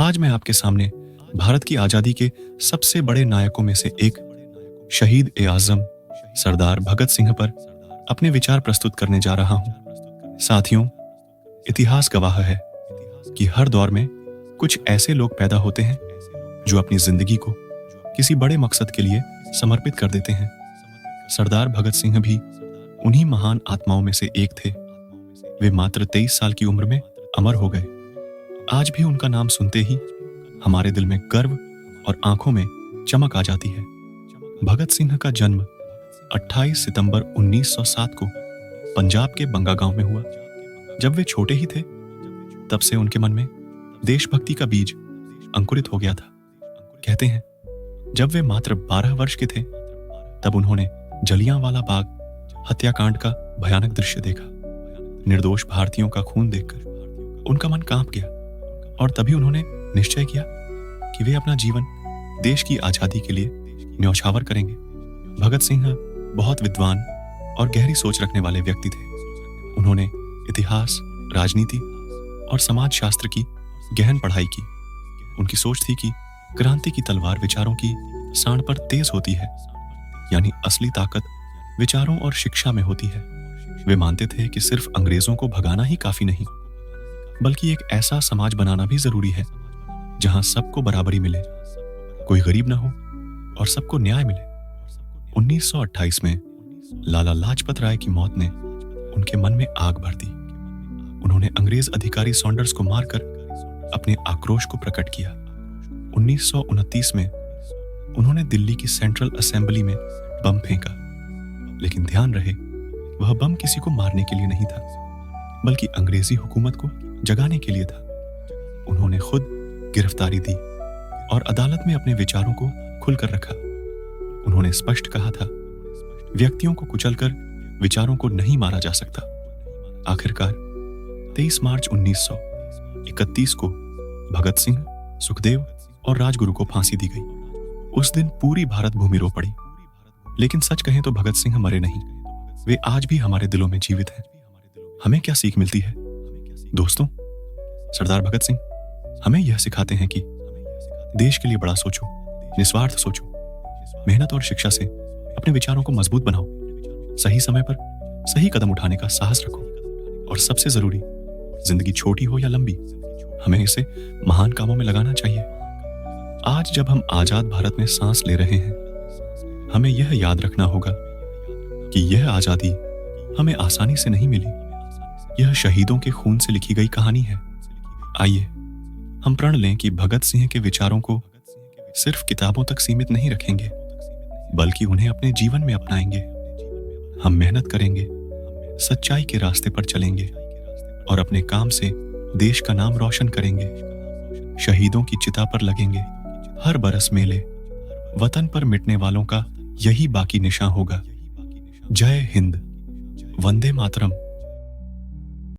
आज मैं आपके सामने भारत की आजादी के सबसे बड़े नायकों में से एक शहीद ए आजम सरदार भगत सिंह पर अपने विचार प्रस्तुत करने जा रहा हूं। साथियों, इतिहास गवाह है कि हर दौर में कुछ ऐसे लोग पैदा होते हैं जो अपनी जिंदगी को किसी बड़े मकसद के लिए समर्पित कर देते हैं। सरदार भगत सिंह भी उन्हीं महान आत्माओं में से एक थे। वे मात्र 23 साल की उम्र में अमर हो गए। आज भी उनका नाम सुनते ही हमारे दिल में गर्व और आंखों में चमक आ जाती है। भगत सिंह का जन्म 28 सितंबर 1907 को पंजाब के बंगा गांव में हुआ। जब वे छोटे ही थे तब से उनके मन में देशभक्ति का बीज अंकुरित हो गया था। कहते हैं जब वे मात्र 12 वर्ष के थे तब उन्होंने जलियांवाला बाग हत्याकांड का भयानक दृश्य देखा। निर्दोष भारतीयों का खून देखकर उनका मन कांप गया और तभी उन्होंने निश्चय किया कि वे अपना जीवन देश की आजादी के लिए न्यौछावर करेंगे। भगत सिंह बहुत विद्वान और गहरी सोच रखने वाले व्यक्ति थे। उन्होंने इतिहास, राजनीति और समाज शास्त्र की गहन पढ़ाई की। उनकी सोच थी कि क्रांति की तलवार विचारों की सांड पर तेज होती है, यानी असली ताकत विचारों और शिक्षा में होती है। वे मानते थे कि सिर्फ अंग्रेजों को भगाना ही काफी नहीं, बल्कि एक ऐसा समाज बनाना भी जरूरी है जहां सबको बराबरी मिले, कोई गरीब ना हो और सबको न्याय मिले। 1928 में लाला लाजपत राय की मौत ने उनके मन में आग भर दी। उन्होंने अंग्रेज अधिकारी सॉन्डर्स को मारकर अपने आक्रोश को प्रकट किया। 1929 में उन्होंने दिल्ली की सेंट्रल असेंबली में बम फेंका, लेकिन ध्यान रहे वह बम किसी को मारने के लिए नहीं था, बल्कि अंग्रेजी हुकूमत को जगाने के लिए था। उन्होंने खुद गिरफ्तारी दी और अदालत में अपने विचारों को खुलकर रखा। उन्होंने स्पष्ट कहा था, व्यक्तियों को कुचलकर विचारों को नहीं मारा जा सकता। आखिरकार 23 मार्च 1931 को भगत सिंह, सुखदेव और राजगुरु को फांसी दी गई। उस दिन पूरी भारत भूमि रो पड़ी। लेकिन सच कहें तो भगत सिंह मरे नहीं, वे आज भी हमारे दिलों में जीवित हैं। हमें क्या सीख मिलती है दोस्तों? सरदार भगत सिंह हमें यह सिखाते हैं कि देश के लिए बड़ा सोचो, निस्वार्थ सोचो, मेहनत और शिक्षा से अपने विचारों को मजबूत बनाओ, सही समय पर सही कदम उठाने का साहस रखो और सबसे जरूरी, जिंदगी छोटी हो या लंबी, हमें इसे महान कामों में लगाना चाहिए। आज जब हम आजाद भारत में सांस ले रहे हैं, हमें यह याद रखना होगा कि यह आजादी हमें आसानी से नहीं मिली। यह शहीदों के खून से लिखी गई कहानी है। आइए हम प्रण लें कि भगत सिंह के विचारों को सिर्फ किताबों तक सीमित नहीं रखेंगे, बल्कि उन्हें अपने जीवन में अपनाएंगे। हम मेहनत करेंगे, सच्चाई के रास्ते पर चलेंगे और अपने काम से देश का नाम रोशन करेंगे। शहीदों की चिता पर लगेंगे हर बरस मेले, वतन पर मिटने वालों का यही बाकी निशान होगा। जय हिंद, वंदे मातरम।